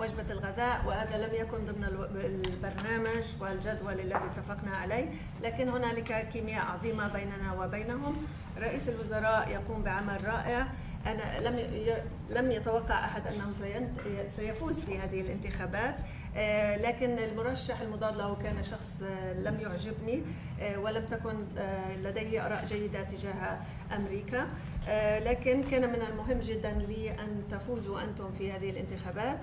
وجبة الغذاء، وهذا لم يكن ضمن البرنامج والجدول الذي اتفقنا عليه، لكن هنالك كيمياء عظيمة بيننا وبينهم. رئيس الوزراء يقوم بعمل رائع. أنا لم يتوقع أحد أنه سيفوز في هذه الانتخابات، لكن المرشح المضاد له كان شخص لم يعجبني، ولم تكن لديه آراء جيدة تجاه أمريكا، لكن كان من المهم جدا لي أن تفوزوا أنتم في هذه الانتخابات،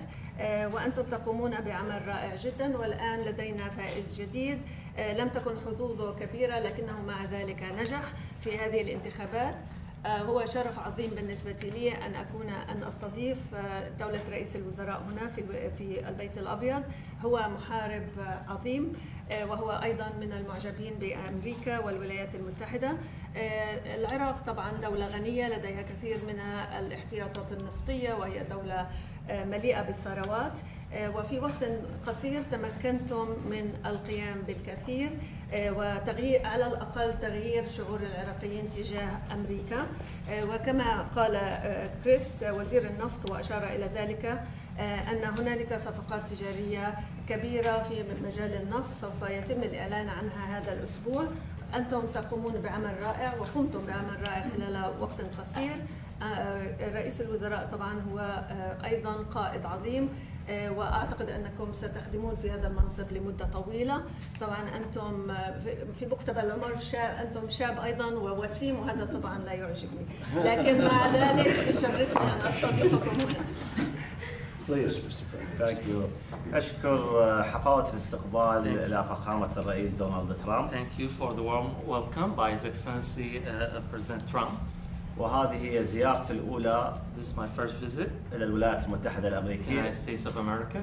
وأنتم تقومون بعمل رائع جدا. والآن لدينا فائز جديد لم تكن حظوظه كبيرة، لكنه مع ذلك نجح في هذه الانتخابات. هو شرف عظيم بالنسبة لي أن أستضيف دولة رئيس الوزراء هنا في البيت الأبيض. هو محارب عظيم، وهو أيضا من المعجبين بأمريكا والولايات المتحدة. العراق طبعا دولة غنية لديها كثير من الاحتياطات النفطية، وهي دولة مليئة بالثروات، وفي وقت قصير تمكنتم من القيام بالكثير وتغيير، على الأقل تغيير شعور العراقيين تجاه أمريكا. وكما قال كريس وزير النفط وأشار إلى ذلك، أن هنالك صفقات تجارية كبيرة في مجال النفط سوف يتم الإعلان عنها هذا الأسبوع. أنتم تقومون بعمل رائع وقمتم بعمل رائع خلال وقت قصير. رئيس الوزراء طبعا هو أيضا قائد عظيم، وأعتقد أنكم ستخدمون في هذا المنصب لمدة طويلة. طبعا أنتم في مقتبل العمر أنتم شاب أيضا ووسيم، وهذا طبعا لا يعجبني، لكن مع ذلك يشرفني أن أستضيفكم هنا. Please, Mr. President. Thank you. أشكر حفاوة الاستقبال إلى فخامة الرئيس دونالد ترامب. Thank you for the warm welcome by His Excellency President Trump. وهذه هي زيارتي الأولى This is my first visit إلى الولايات المتحدة to the الأمريكية. United States of America.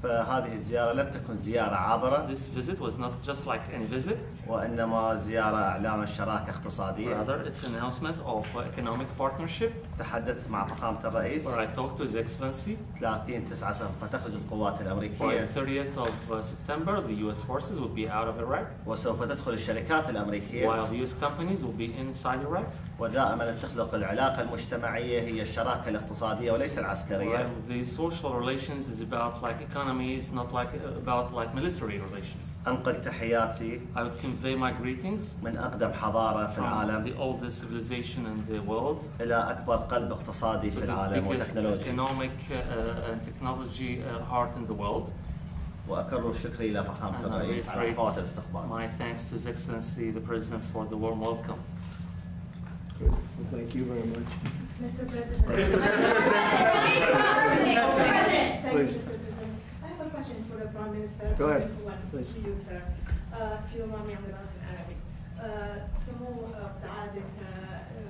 فهذه الزيارة لم تكن زيارة عابرة، This visit was not just like any visit, وإنما زيارة إعلان شراكة اقتصادية. rather it's an announcement of economic partnership تحدثت مع فخامة الرئيس. where I talked to His Excellency. 30/9 سوف تخرج القوات By the الأمريكية 30th of September, the U.S. forces will be out of Iraq, وسوف تدخل الشركات الأمريكية. while the U.S. companies will be inside Iraq. ودائما تخلق العلاقة المجتمعية هي الشراكة الاقتصادية وليس العسكرية. While the social relations is about like economy, it's not like about like military relations. أنقل تحياتي I would convey my greetings من أقدم حضارة في from العالم the oldest civilization in the world إلى أكبر قلب اقتصادي to في the العالم biggest وتكنولوجي. economic and technology heart in the world. وأكرر شكري إلى فخامة And I الرئيس على reiterate حفاوة الاستقبال. my thanks to His Excellency the President for the warm welcome. Good. Well, thank you very much. Mr. President. Thank you, Please. Mr. President. I have a question for the Prime Minister. Go ahead, One please. to you, sir. في يوم يعمل دراسة عربي. سمو سعادة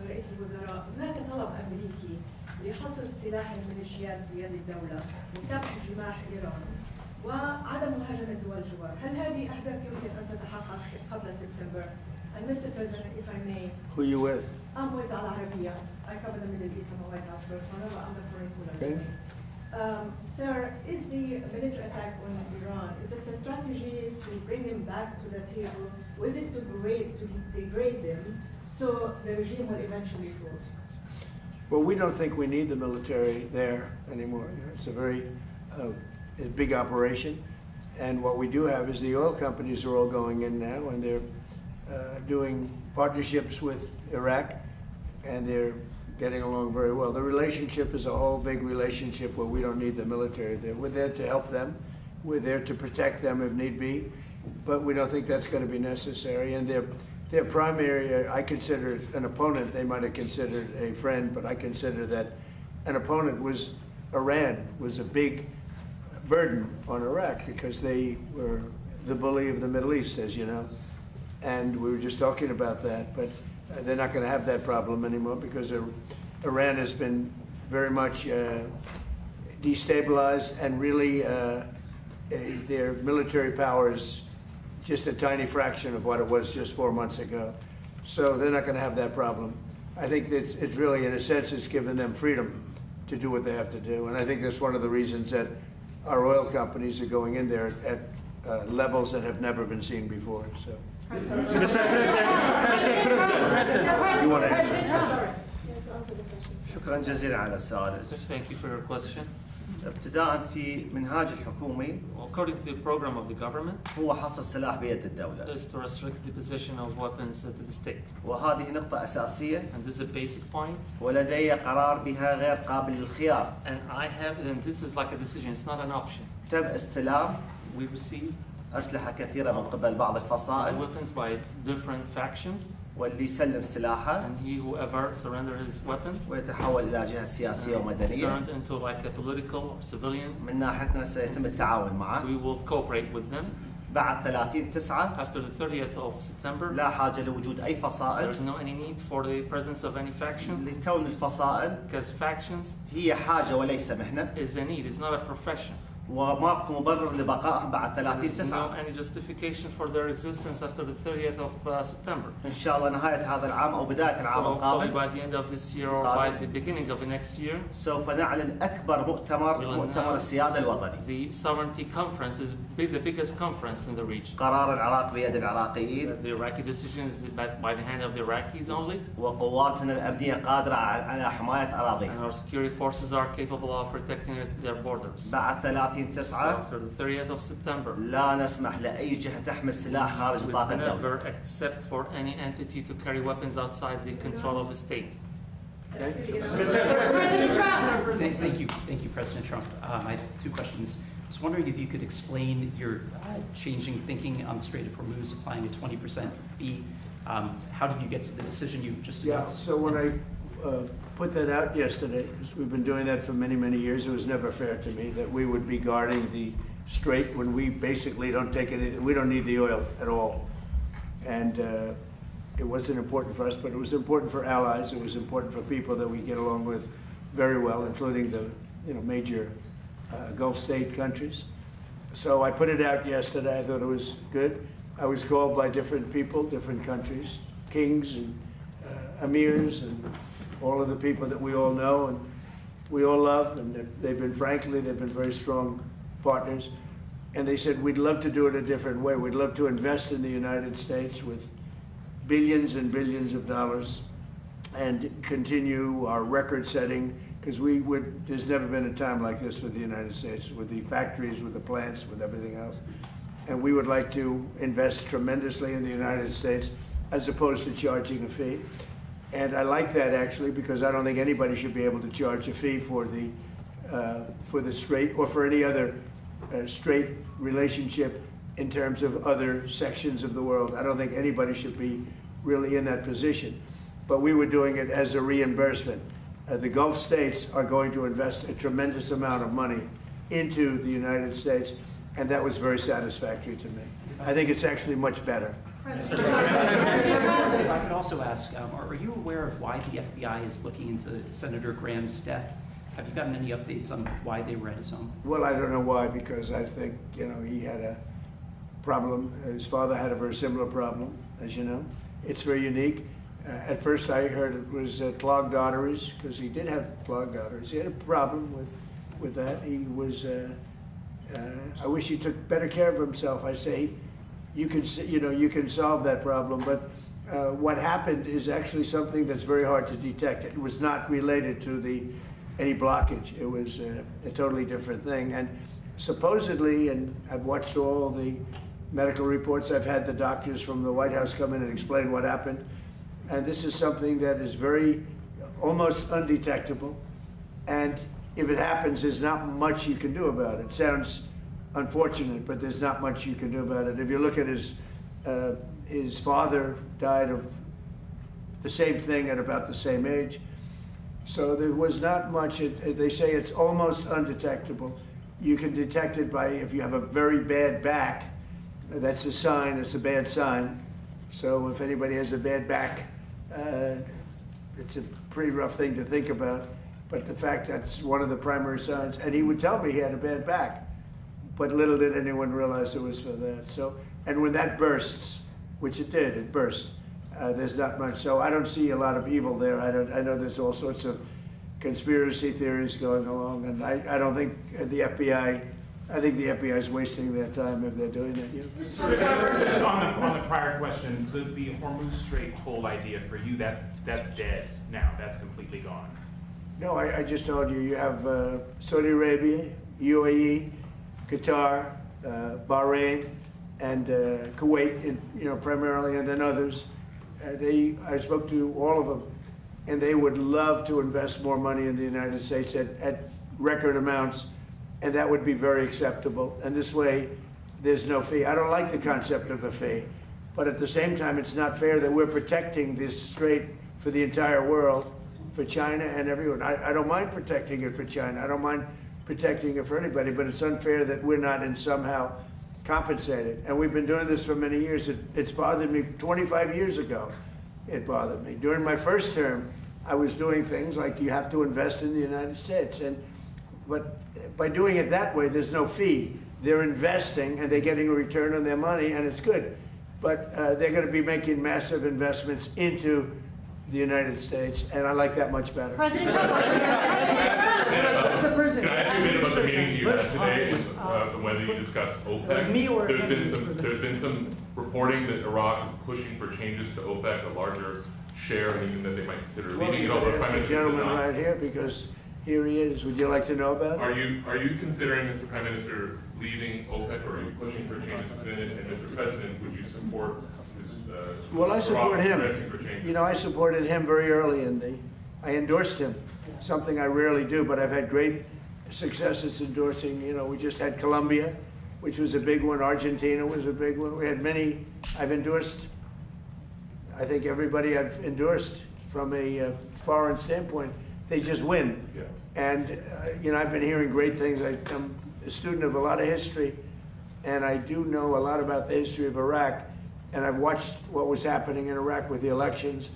رئيس الوزراء، هناك طلب أمريكي لحصر سلاح الميليشيات بيد الدولة وكبح جماح إيران وعدم مهاجمة دول الجوار. هل هذه أهداف يمكن أن تتحقق قبل سبتمبر؟ And Mr. President, if I may. Who are you with? I'm with Al Arabiya. I cover the Middle East. I'm a White House correspondent. I'm the foreign policy. Okay. Sir, is the military attack on Iran, is this a strategy to bring them back to the table? Or is it to degrade them so the regime will eventually fall? Well, we don't think we need the military there anymore. It's a very a big operation. And what we do have is the oil companies are all going in now, and they're doing partnerships with Iraq, and they're getting along very well. The relationship is a whole big relationship where we don't need the military there. We're there to help them. We're there to protect them if need be, but we don't think that's going to be necessary. And their primary, I consider an opponent. They might have considered a friend, but I consider that an opponent was Iran, was a big burden on Iraq because they were the bully of the Middle East, as you know. And we were just talking about that, but they're not going to have that problem anymore because Iran has been very much destabilized, and really their military power is just a tiny fraction of what it was just 4 months ago. So they're not going to have that problem. I think that it's really, in a sense, it's given them freedom to do what they have to do. And I think that's one of the reasons that our oil companies are going in there at levels that have never been seen before. So. You want to answer? شكرا جزيلا على السؤال. Thank you for your question. ابتداء في منهاج الحكومي according to the program of the government, هو حصر السلاح بيد الدولة، is to restrict the possession of weapons to the state. وهذه نقطة أساسية And this is a basic point. ولدي قرار بها غير قابل للخيار. And this is like a decision, it's not an option. تم استلام We received أسلحة كثيرة من قبل بعض الفصائل، weapons by different factions, واللي يسلم سلاحه and whoever surrendered his weapon ويتحول إلى جهة سياسية ومدنية. turned into like a political or civilian. من ناحيتنا سيتم التعاون معه. We will cooperate with them. بعد 30/9 After the 30th of September, لا حاجة لوجود أي there's فصائل، no any need for the presence of any faction, لكون الفصائل because factions هي حاجة وليس مهنة، is a need, it's not a profession. وماكو مبرر لبقائهم بعد There's no 30/9. any justification for their existence after the 30th of September. إن شاء الله نهاية هذا العام أو بداية So العام hopefully القادم by the end of this year or by the beginning of the next year, سوف نعلن أكبر مؤتمر السيادة الوطني. the sovereignty conference is the biggest conference in the region. قرار العراق بيد العراقيين، The Iraqi decision is by the hand of the Iraqis only, وقواتنا الأمنية قادرة على حماية and أراضيها. our security forces are capable of protecting their borders. بعد So 30/9 after the 30th of September, لا نسمح لأي جهة تحمل سلاح خارج we نطاق الدولة. never accept for any entity to carry weapons outside the control of the state. Thank you, President Trump. I have two questions. I was wondering if you could explain your changing thinking on the Strait of Hormuz, applying a 20% fee. How did you get to the decision you just Yeah, announced? so when I put that out yesterday, because we've been doing that for many, many years, it was never fair to me that we would be guarding the strait when we basically don't take anything, we don't need the oil at all. And it wasn't important for us, but it was important for allies, it was important for people that we get along with very well, including the major Gulf state countries. So I put it out yesterday, I thought it was good. I was called by different people, different countries, kings and emirs and all of the people that we all know and we all love, and they've been very strong partners. And they said, we'd love to do it a different way. We'd love to invest in the United States with billions and billions of dollars and continue our record setting, because there's never been a time like this for the United States, with the factories, with the plants, with everything else. And we would like to invest tremendously in the United States as opposed to charging a fee. And I like that actually, because I don't think anybody should be able to charge a fee for the strait or for any other strait relationship in terms of other sections of the world. I don't think anybody should be really in that position. But we were doing it as a reimbursement. The Gulf states are going to invest a tremendous amount of money into the United States, and that was very satisfactory to me. I think it's actually much better. If I could also ask, are you aware of why the FBI is looking into Senator Graham's death? Have you gotten any updates on why they were at his home? Well, I don't know why, because I think, he had a problem. His father had a very similar problem, as you know. It's very unique. At first I heard it was clogged arteries, because he did have clogged arteries. He had a problem with that. He was, I wish he took better care of himself. I say, you can solve that problem, but what happened is actually something that's very hard to detect. It was not related to any blockage. It was a totally different thing. And supposedly, and I've watched all the medical reports, I've had the doctors from the White House come in and explain what happened. And this is something that is almost undetectable. And if it happens, there's not much you can do about it. It sounds unfortunate, but there's not much you can do about it. If you look at his father died of the same thing at about the same age. So there was not much. They say it's almost undetectable. You can detect it by if you have a very bad back. That's a sign. It's a bad sign. So if anybody has a bad back, it's a pretty rough thing to think about. But the fact that's one of the primary signs. And he would tell me he had a bad back. But little did anyone realize it was for that. So, and when that bursts, which it did, it burst. There's not much, so I don't see a lot of evil there. I know there's all sorts of conspiracy theories going along, and I don't think the FBI. I think the FBI is wasting their time if they're doing that. On the prior question, the Hormuz Strait whole idea for you, that's dead now. That's completely gone. No, I just told you, you have Saudi Arabia, UAE, Qatar, Bahrain, and Kuwait, primarily, and then others. I spoke to all of them, and they would love to invest more money in the United States at record amounts, and that would be very acceptable. And this way, there's no fee. I don't like the concept of a fee, but at the same time, it's not fair that we're protecting this strait for the entire world, for China and everyone. I don't mind protecting it for China. I don't mind protecting it for anybody, but it's unfair that we're not in somehow compensated. And we've been doing this for many years. It's bothered me 25 years ago. It bothered me. During my first term, I was doing things like you have to invest in the United States. But by doing it that way, there's no fee. They're investing and they're getting a return on their money, and it's good. But they're going to be making massive investments into the United States, and I like that much better. President Trump. Can I ask you a bit about the meeting you had today, whether you discussed OPEC? There's been some reporting that Iraq is pushing for changes to OPEC, a larger share, and even that they might consider leaving it. Although Prime Minister gentleman right here, because here he is. Would you like to know about it? Are you considering, Mr. Prime Minister, leaving OPEC, or are you pushing for changes within it? And Mr. President, would you support his, well, I support him. I supported him very early I endorsed him, something I rarely do, but I've had great successes endorsing. We just had Colombia, which was a big one. Argentina was a big one. We had many. I've endorsed, I think everybody I've endorsed from a foreign standpoint, they just win. Yeah. And, I've been hearing great things. I'm a student of a lot of history, and I do know a lot about the history of Iraq, and I've watched what was happening in Iraq with the elections,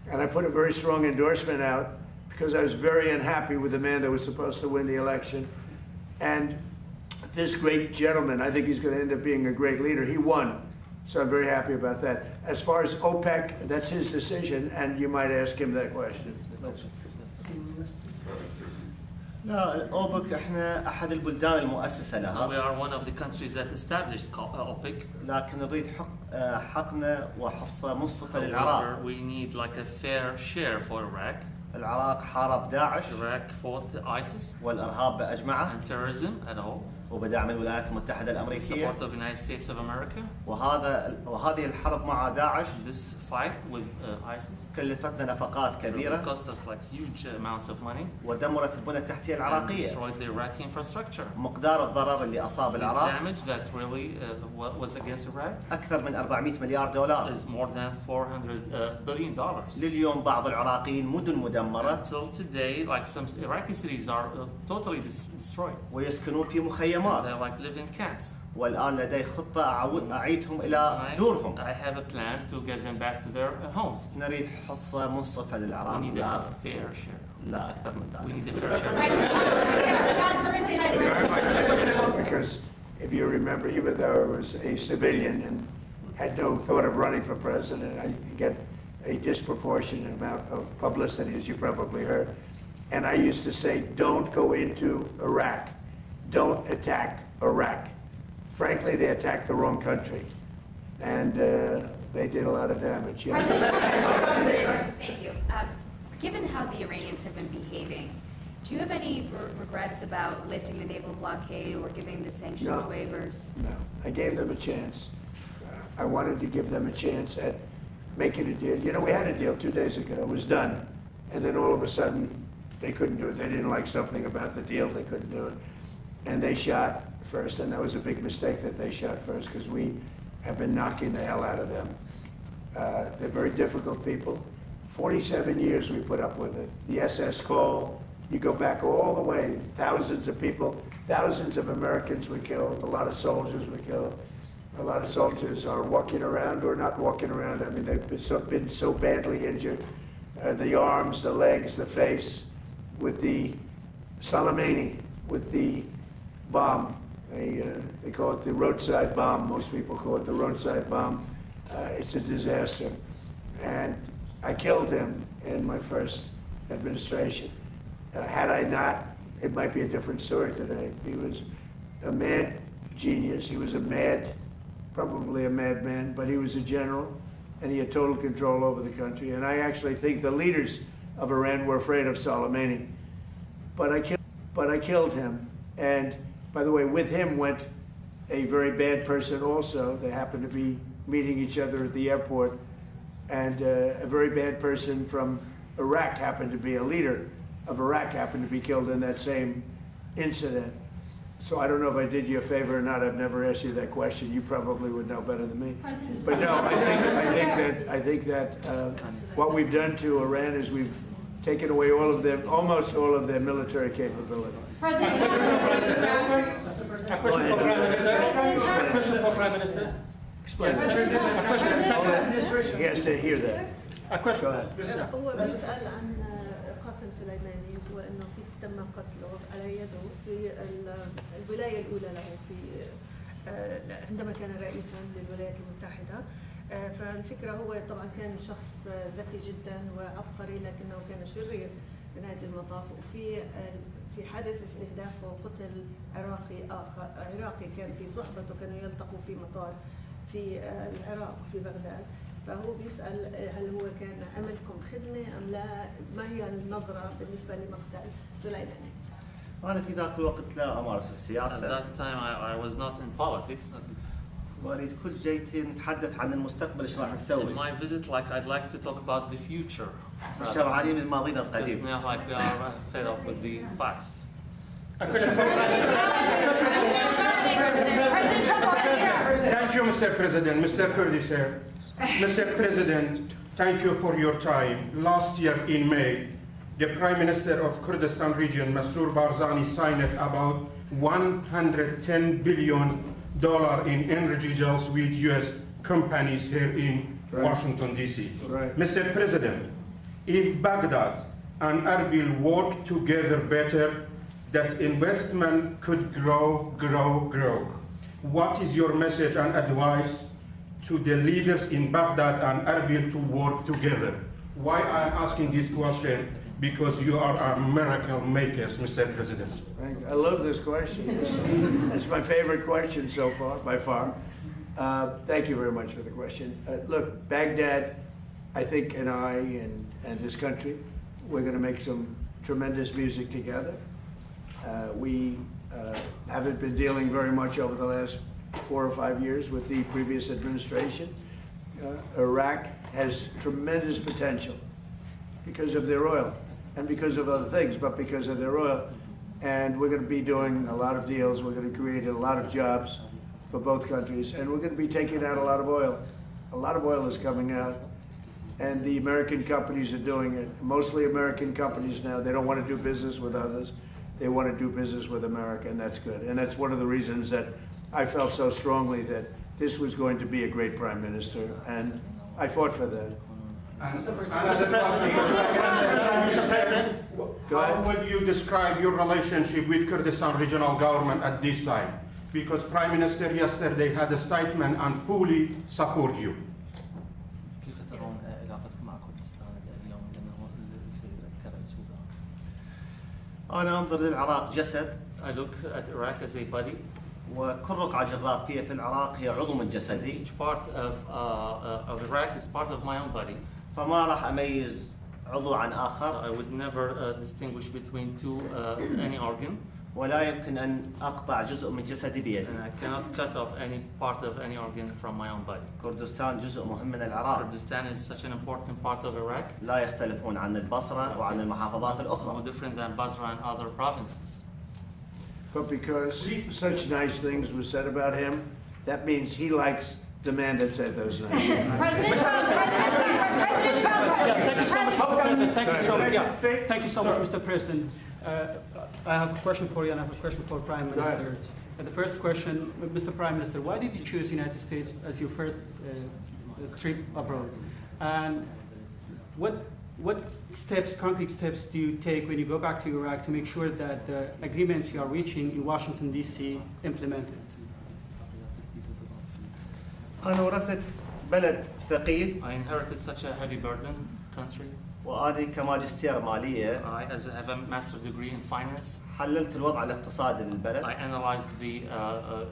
and I put a very strong endorsement out because I was very unhappy with the man that was supposed to win the election. And this great gentleman, I think he's going to end up being a great leader. He won, so I'm very happy about that. As far as OPEC, that's his decision, and you might ask him that question. لا أوبك إحنا أحد البلدان المؤسسة لها. We are one of the countries that established OPEC. لكن نريد حقنا وحصة منصفة للعراق. We need like a fair share for Iraq. العراق حارب داعش. Iraq fought ISIS. والإرهاب بأجمعه. And terrorism at all. وبدعم الولايات المتحدة الأمريكية. Support of the United States of America. وهذه الحرب مع داعش. This fight with ISIS. كلفتنا نفقات كبيرة. It cost us like huge amounts of money. ودمرت البنى التحتية العراقية. Destroyed the Iraqi infrastructure. مقدار الضرر اللي أصاب العراق. The damage that really was against Iraq. أكثر من 400 مليار دولار. Is more than $400 billion. لليوم بعض العراقيين مدن مدمرة. Until today, like some Iraqi cities are totally destroyed. ويسكنون في مخيمات. They like live in camps. والآن لدي خطة أعيدهم إلى دورهم. I have a plan to get them back to their homes. نريد حصة منصفة للعراق. We need a fair share. لا أكثر من ذلك. We need a fair share. Because if you remember, even though I was a civilian and had no thought of running for president, I get a disproportionate amount of publicity, as you probably heard. And I used to say, don't go into Iraq. Don't attack Iraq. Frankly, they attacked the wrong country. And they did a lot of damage. Yes. Thank you. Given how the Iranians have been behaving, do you have any regrets about lifting the naval blockade or giving the sanctions waivers? No. I gave them a chance. I wanted to give them a chance at making a deal. We had a deal 2 days ago. It was done. And then all of a sudden, they couldn't do it. They didn't like something about the deal. They couldn't do it. And they shot first, and that was a big mistake that they shot first because we have been knocking the hell out of them. They're very difficult people. 47 years we put up with it. The SS Cole, you go back all the way, thousands of people, thousands of Americans were killed, a lot of soldiers were killed. A lot of soldiers are walking around or not walking around. I mean, they've been so badly injured. The arms, the legs, the face, with the Soleimani, with the bomb. They call it the roadside bomb. Most people call it the roadside bomb. It's a disaster. And I killed him in my first administration. Had I not, it might be a different story today. He was a mad genius. He was probably a madman, but he was a general, and he had total control over the country. And I actually think the leaders of Iran were afraid of Soleimani. but I killed him. And by the way, with him went a very bad person also. They happened to be meeting each other at the airport. And a very bad person from Iraq happened to be a leader of Iraq, happened to be killed in that same incident. So I don't know if I did you a favor or not. I've never asked you that question. You probably would know better than me. But no, I think that what we've done to Iran is we've taken away almost all of their military capability. President, a question for Prime Minister. A question for Prime Minister. Explain. He has to hear that. A question. Go ahead. هو بيسأل عن قاسم سليماني وانه كيف تم قتله على يده في الولايه الاولى له في عندما كان رئيسا للولايات المتحده. فالفكره هو طبعا كان شخص ذكي جدا وعبقري لكنه كان شرير بنهايه المطاف. وفي حادث استهداف وقتل عراقي كان في صحبته، كانوا يلتقوا في مطار في العراق في بغداد. فهو بيسأل هل هو كان عملكم خدمة أم لا؟ ما هي النظرة بالنسبة لمقتل سليماني؟ أنا في ذاك الوقت لا أمارس السياسة. At that time I was not in politics. وليد كل جيتي نتحدث عن المستقبل ايش راح نسوي. In my visit, like I'd like to talk about the future. شبعانين من ماضينا القديم. Now, like we are fed up with the past. Thank you, Mr. President. Mr. Kurdish here. Mr. President, thank you for your time. Last year in May, the Prime Minister of Kurdistan region, Masroor Barzani, signed about $110 billion in energy deals with U.S. companies here in Washington, D.C. Right. Mr. President, if Baghdad and Erbil work together better, that investment could grow. What is your message and advice to the leaders in Baghdad and Erbil to work together? Why I'm asking this question? Because you are our miracle makers, Mr. President. I love this question. It's my favorite question so far, by far. Thank you very much for the question. Look, Baghdad, I think, and I and this country, we're going to make some tremendous music together. We haven't been dealing very much over the last 4 or 5 years with the previous administration. Iraq has tremendous potential because of their oil and because of other things, but because of their oil. And we're going to be doing a lot of deals. We're going to create a lot of jobs for both countries, and we're going to be taking out a lot of oil. A lot of oil is coming out, and the American companies are doing it. Mostly American companies now. They don't want to do business with others. They want to do business with America, and that's good. And that's one of the reasons that I felt so strongly that this was going to be a great prime minister, and I fought for that. How would you describe your relationship with Kurdistan regional government at this time? Because Prime Minister yesterday had a statement and fully support you. كيف ترون علاقتكم مع كردستان اليوم لأنه السيد كرئيس وزراء؟ أنا أنظر للعراق جسد. I look at Iraq as a body. وكل رقعة جغرافية في العراق هي عضو من جسدي. Each part of Iraq is part of my own body. فما راح أميز عضو عن So آخر. I would never distinguish between any organ. ولا يمكن أن أقطع جزء من جسدي بيدي. And I cannot cut off any part of any organ from my own body. كردستان جزء مهم من العراق. Kurdistan is such an important part of Iraq. لا يختلفون عن البصرة وعن المحافظات No الأخرى. different than Basra and other provinces. But because such nice things were said about him, that means he likes the man that said those nice things. Thank you so much, Mr. President. I have a question for you, and I have a question for Prime Minister. The first question, Mr. Prime Minister, why did you choose the United States as your first trip abroad? And what steps, concrete steps, do you take when you go back to Iraq to make sure that the agreements you are reaching in Washington, D.C. implemented? أنا ورثت بلد ثقيل. I inherited such a heavy burden country. وأنا كماجستير مالية. I have a master's degree in finance. حللت الوضع الاقتصادي للبلد. I analyzed the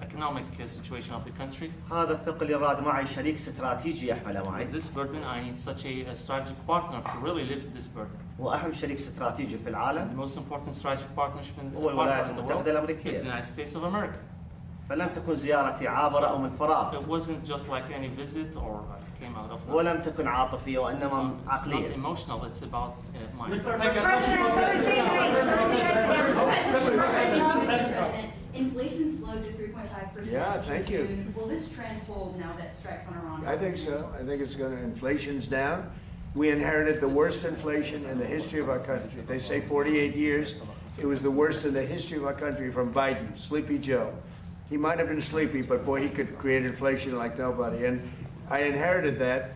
economic situation of the country. هذا الثقل يراد معي شريك استراتيجي يحمله معي. With this burden, I need such a strategic partner to really lift this burden. واهم شريك استراتيجي في العالم The most important strategic partnership in هو الولايات partner in the المتحدة world is the الأمريكية. United States of America. فلم تكن زيارتي عابرة أو من فراغ، It wasn't just like any visit or came out of ولم تكن عاطفية وإنما It's not عقلية. emotional, it's about mind. Inflation slowed to 3.5%. Yeah, thank you. Will this trend hold now that strikes on Iran? I think so. I think it's going to, inflation's down. We inherited the worst inflation in the history of our country. They say 48 years. It was the worst in the history of our country from Biden, Sleepy Joe. He might have been sleepy, but boy, he could create inflation like nobody. And I inherited that,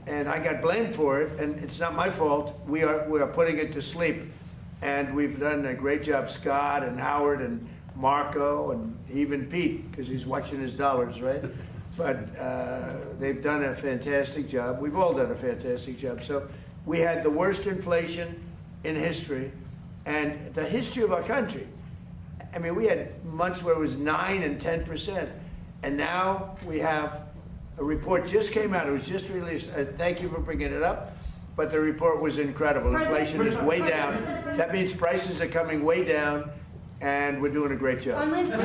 and I got blamed for it, and it's not my fault. We are putting it to sleep. And we've done a great job, Scott and Howard and Marco and even Pete, because he's watching his dollars, right? But they've done a fantastic job. We've all done a fantastic job. So we had the worst inflation in history and the history of our country. I mean, we had months where it was 9 and 10%. And now we have a report just came out. It was just released. Thank you for bringing it up. But the report was incredible. Inflation is way down. That means prices are coming way down. And we're doing a great job. Remember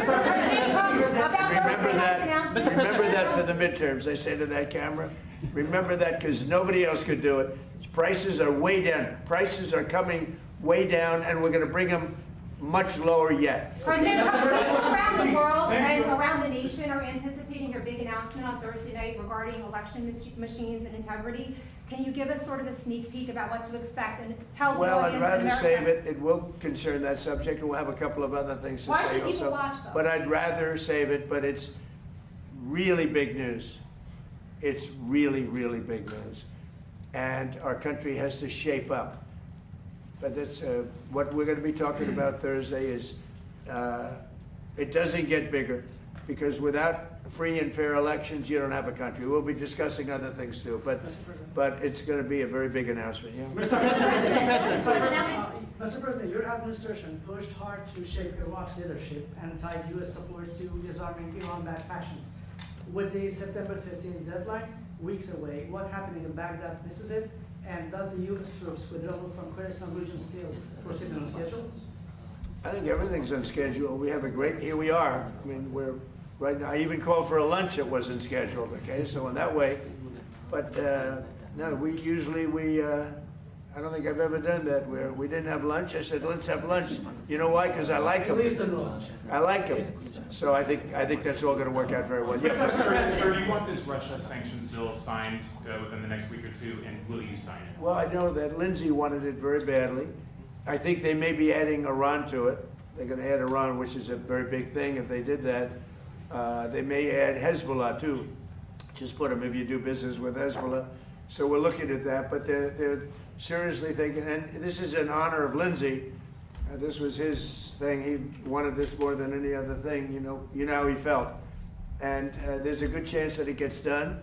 that for the midterms. I say to that camera, remember that because nobody else could do it. Prices are way down. Prices are coming way down, and we're going to bring them much lower yet. President Trump, people around the world and around the nation are anticipating your big announcement on Thursday night regarding election machines and integrity. Can you give us sort of a sneak peek about what to expect and tell the Well, audience I'd rather in America? save it. It will concern that subject, and we'll have a couple of other things to Why say should people also. watch, though? But I'd rather save it, but it's really big news. It's really, really big news. And our country has to shape up. But that's what we're going to be talking about Thursday is it doesn't get bigger because without free and fair elections, you don't have a country. We'll be discussing other things too, but it's going to be a very big announcement. Yeah. Mr. President, your administration pushed hard to shape Iraq's leadership and tied U.S. support to disarming Iran-backed factions. With the September 15th deadline weeks away, what happening in Baghdad misses it? And does the U.S. troops withdrawal from Kurdistan region still proceed on schedule? I think everything's on schedule. We have a great, here we are. I mean, we're right now, I even called for a lunch that wasn't scheduled, okay? So in that way, but no, we usually, I don't think I've ever done that where we didn't have lunch. I said, let's have lunch. You know why? Because I like them. At least a lunch. I like them. So I think that's all going to work out very well. Yeah. Sir, do you want this Russia sanctions bill signed within the next week or two, and will you sign it? Well, I know that Lindsay wanted it very badly. I think they may be adding Iran to it. They're going to add Iran, which is a very big thing if they did that. They may add Hezbollah too. Just put them if you do business with Hezbollah. So we're looking at that, but they're seriously thinking, and this is in honor of Lindsay. This was his thing. He wanted this more than any other thing. You know how he felt. And there's a good chance that it gets done,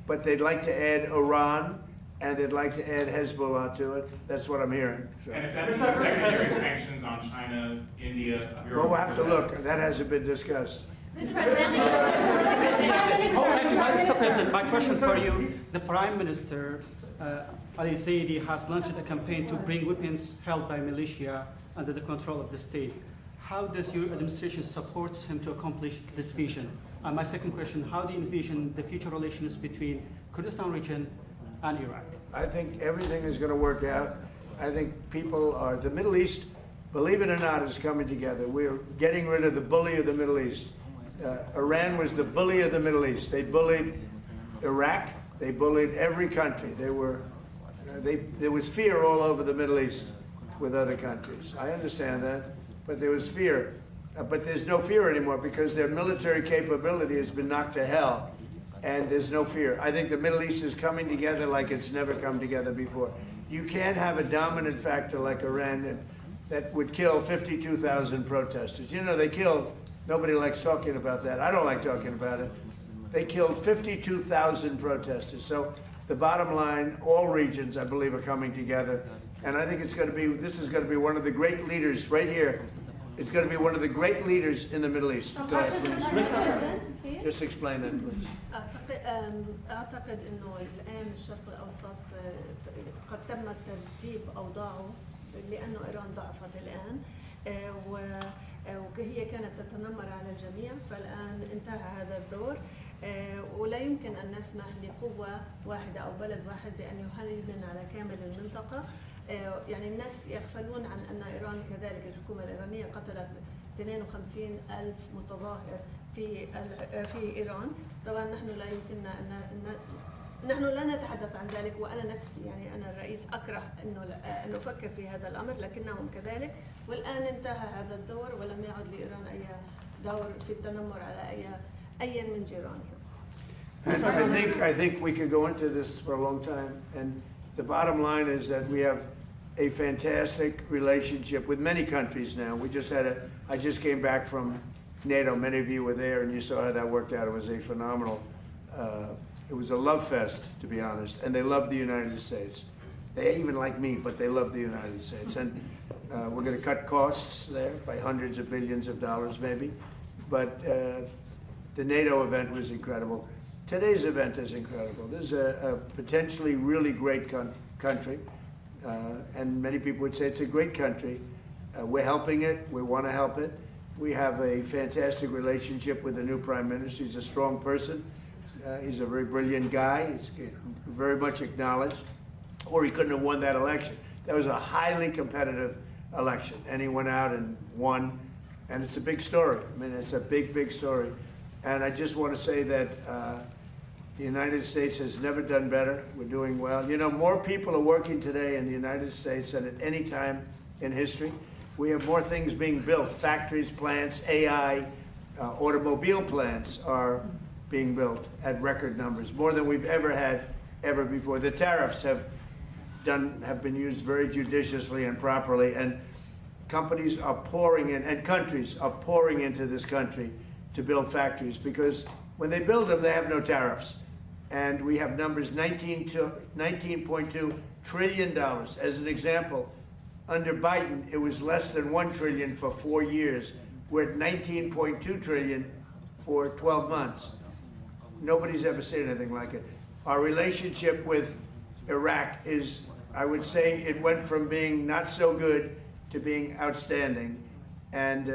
but they'd like to add Iran, and they'd like to add Hezbollah to it. That's what I'm hearing. So. And if that means secondary sanctions on China, India, Europe... Well, we'll have to look. That hasn't been discussed. Mr. President, Mr. President, my question for you, the Prime Minister, El-Zeydî, has launched a campaign to bring weapons held by militia under the control of the state. How does your administration support him to accomplish this vision? And my second question, how do you envision the future relations between Kurdistan region and Iraq? I think everything is going to work out. I think people are, the Middle East, believe it or not, is coming together. We're getting rid of the bully of the Middle East. Iran was the bully of the Middle East. They bullied Iraq. They bullied every country. There was fear all over the Middle East with other countries. I understand that, but there was fear. But there's no fear anymore because their military capability has been knocked to hell, and there's no fear. I think the Middle East is coming together like it's never come together before. You can't have a dominant factor like Iran that would kill 52,000 protesters. You know, they killed. Nobody likes talking about that. I don't like talking about it. They killed 52,000 protesters. So the bottom line, all regions, I believe, are coming together. And I think it's going to be, this is going to be one of the great leaders right here is going to be one of the great leaders in the Middle East. Go ahead, please. Just explain that, please. أعتقد إنه الآن الشرق الأوسط قد تم ترتيب أوضاعه لأنه إيران ضعفت الآن وهي كانت تتنمر على الجميع، فالآن انتهى هذا الدور ولا يمكن أن نسمح لقوة واحدة أو بلد واحد بأن يهيمن على كامل المنطقة. يعني الناس يغفلون عن أن إيران كذلك الحكومة الإيرانية قتلت 52,000 متظاهر في إيران. طبعا نحن لا يمكننا أن نحن لا نتحدث عن ذلك، وأنا نفسي يعني أنا الرئيس أكره أن أفكر في هذا الأمر، لكنهم كذلك. والآن انتهى هذا الدور ولم يعد لإيران أي دور في التنمر على أي من جيرانها. And I think we could go into this for a long time, and the bottom line is that we have a fantastic relationship with many countries now. I just came back from NATO. Many of you were there, and you saw how that worked out. It was a phenomenal, it was a love fest, to be honest, and they love the United States. They even like me, but they love the United States. And we're going to cut costs there by hundreds of billions of dollars, maybe. But the NATO event was incredible. Today's event is incredible. This is a potentially really great country, and many people would say it's a great country. We're helping it. We want to help it. We have a fantastic relationship with the new Prime Minister. He's a strong person. He's a very brilliant guy. He's very much acknowledged, or he couldn't have won that election. That was a highly competitive election, and he went out and won, and it's a big story. I mean, it's a big, big story. And I just want to say that the United States has never done better. We're doing well. You know, more people are working today in the United States than at any time in history. We have more things being built. Factories, plants, AI, automobile plants are being built at record numbers, more than we've ever had ever before. The tariffs have been used very judiciously and properly, and companies are pouring in, and countries are pouring into this country to build factories, because when they build them, they have no tariffs. And we have numbers, $19.2 trillion. As an example, under Biden, it was less than $1 trillion for 4 years. We're at $19.2 trillion for 12 months. Nobody's ever seen anything like it. Our relationship with Iraq is, I would say, it went from being not so good to being outstanding. And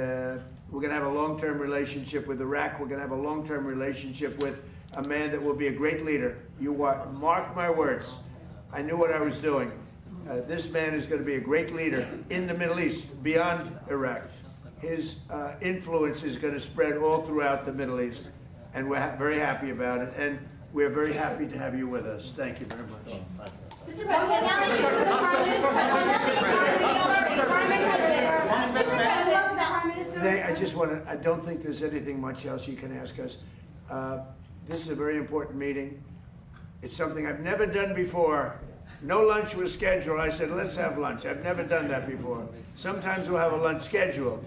we're going to have a long-term relationship with Iraq. We're going to have a long-term relationship with a man that will be a great leader. Mark my words. I knew what I was doing. This man is going to be a great leader in the Middle East, beyond Iraq. His influence is going to spread all throughout the Middle East, and we're very happy about it. And we're very happy to have you with us. Thank you very much. Mr. President, I don't think there's anything much else you can ask us. This is a very important meeting. It's something I've never done before. No lunch was scheduled. I said, let's have lunch. I've never done that before. Sometimes we'll have a lunch scheduled,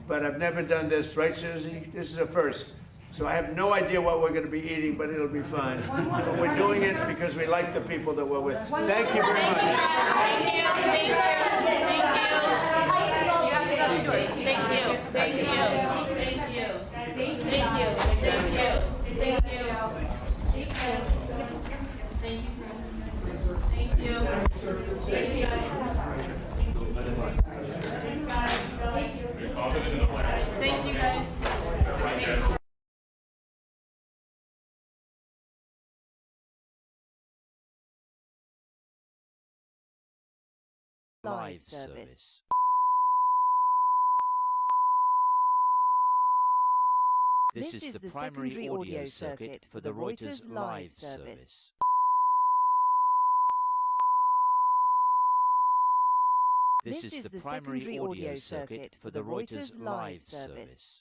but I've never done this, right, Susie? This is a first. So I have no idea what we're going to be eating, but it'll be fine. But we're doing it because we like the people that we're with. Thank you very much. Live service. This is the primary audio circuit for the Reuters live service. This is the primary audio circuit for the Reuters live service.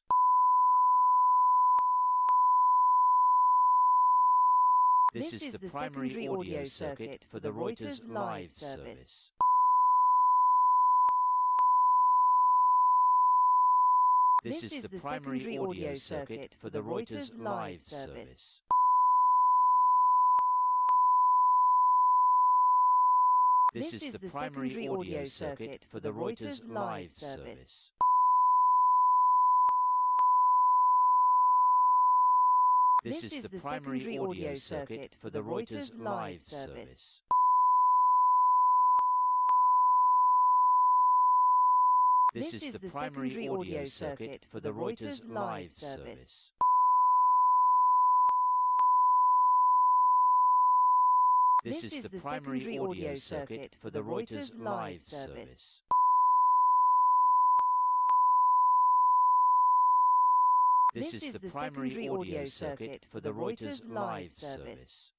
This is the primary audio circuit for the Reuters live service. This is the primary audio circuit for the Reuters live service. This is the primary audio circuit for the Reuters live service. This is the primary audio circuit for the Reuters live service. This is the primary audio circuit for the Reuters live service. This is the primary audio circuit for the Reuters live service. This is the primary audio circuit for the Reuters live service.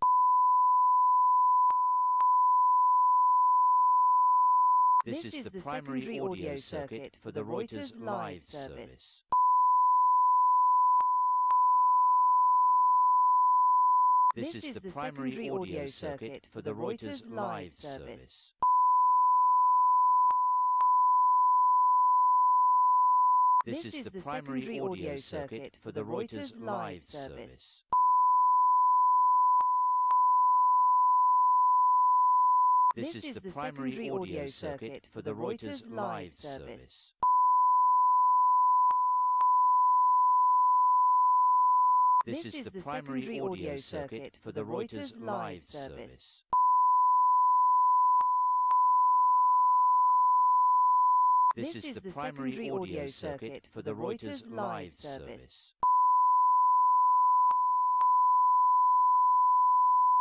This is the primary audio circuit for the Reuters live service. This is the primary audio circuit for the Reuters live service. This is the primary audio circuit for the Reuters live service. This is the primary audio circuit for the Reuters live service. This is the primary audio circuit for the Reuters live service. This is the primary audio circuit for the Reuters live service.